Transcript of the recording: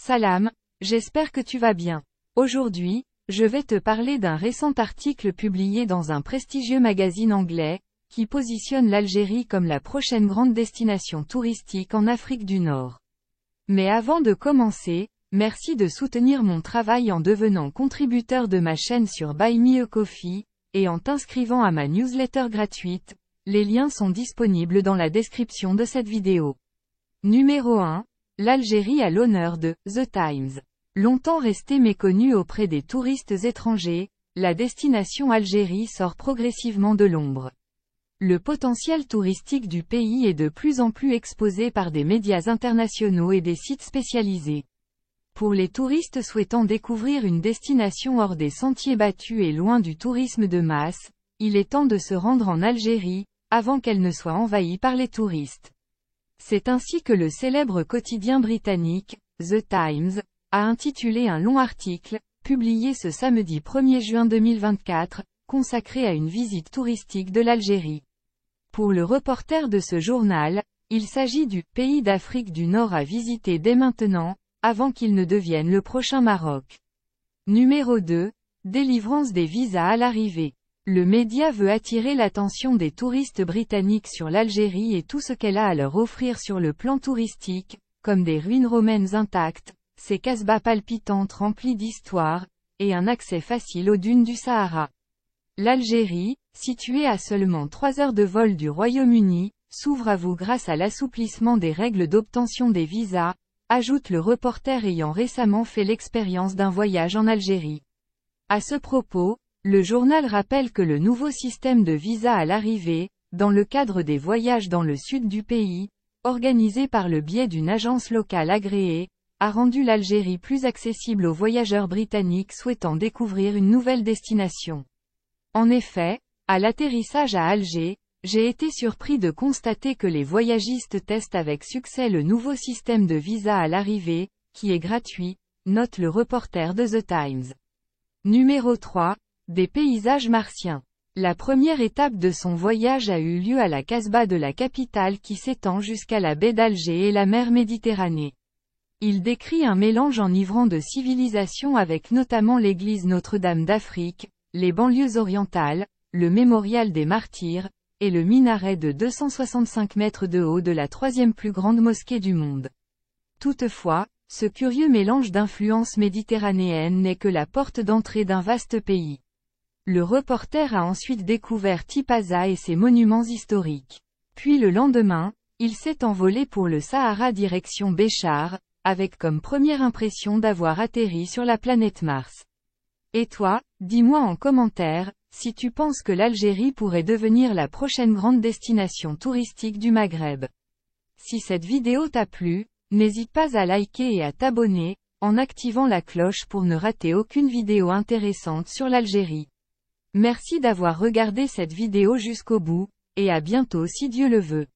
Salam, j'espère que tu vas bien. Aujourd'hui, je vais te parler d'un récent article publié dans un prestigieux magazine anglais, qui positionne l'Algérie comme la prochaine grande destination touristique en Afrique du Nord. Mais avant de commencer, merci de soutenir mon travail en devenant contributeur de ma chaîne sur Buy Me a Coffee, et en t'inscrivant à ma newsletter gratuite. Les liens sont disponibles dans la description de cette vidéo. Numéro 1. L'Algérie à l'honneur de The Times. Longtemps restée méconnue auprès des touristes étrangers, la destination Algérie sort progressivement de l'ombre. Le potentiel touristique du pays est de plus en plus exposé par des médias internationaux et des sites spécialisés. Pour les touristes souhaitant découvrir une destination hors des sentiers battus et loin du tourisme de masse, il est temps de se rendre en Algérie, avant qu'elle ne soit envahie par les touristes. C'est ainsi que le célèbre quotidien britannique, The Times, a intitulé un long article, publié ce samedi 1er juin 2024, consacré à une visite touristique de l'Algérie. Pour le reporter de ce journal, il s'agit du « pays d'Afrique du Nord à visiter dès maintenant, avant qu'il ne devienne le prochain Maroc ». Numéro 2. Délivrance des visas à l'arrivée. Le média veut attirer l'attention des touristes britanniques sur l'Algérie et tout ce qu'elle a à leur offrir sur le plan touristique, comme des ruines romaines intactes, ses casbahs palpitantes remplies d'histoire, et un accès facile aux dunes du Sahara. L'Algérie, située à seulement 3 heures de vol du Royaume-Uni, s'ouvre à vous grâce à l'assouplissement des règles d'obtention des visas, ajoute le reporter ayant récemment fait l'expérience d'un voyage en Algérie. À ce propos, le journal rappelle que le nouveau système de visa à l'arrivée, dans le cadre des voyages dans le sud du pays, organisé par le biais d'une agence locale agréée, a rendu l'Algérie plus accessible aux voyageurs britanniques souhaitant découvrir une nouvelle destination. En effet, à l'atterrissage à Alger, j'ai été surpris de constater que les voyagistes testent avec succès le nouveau système de visa à l'arrivée, qui est gratuit, note le reporter de The Times. Numéro 3. Des paysages martiens. La première étape de son voyage a eu lieu à la Casbah de la capitale qui s'étend jusqu'à la baie d'Alger et la mer Méditerranée. Il décrit un mélange enivrant de civilisation avec notamment l'église Notre-Dame d'Afrique, les banlieues orientales, le mémorial des martyrs, et le minaret de 265 mètres de haut de la troisième plus grande mosquée du monde. Toutefois, ce curieux mélange d'influences méditerranéennes n'est que la porte d'entrée d'un vaste pays. Le reporter a ensuite découvert Tipaza et ses monuments historiques. Puis le lendemain, il s'est envolé pour le Sahara direction Béchar, avec comme première impression d'avoir atterri sur la planète Mars. Et toi, dis-moi en commentaire, si tu penses que l'Algérie pourrait devenir la prochaine grande destination touristique du Maghreb. Si cette vidéo t'a plu, n'hésite pas à liker et à t'abonner, en activant la cloche pour ne rater aucune vidéo intéressante sur l'Algérie. Merci d'avoir regardé cette vidéo jusqu'au bout, et à bientôt si Dieu le veut.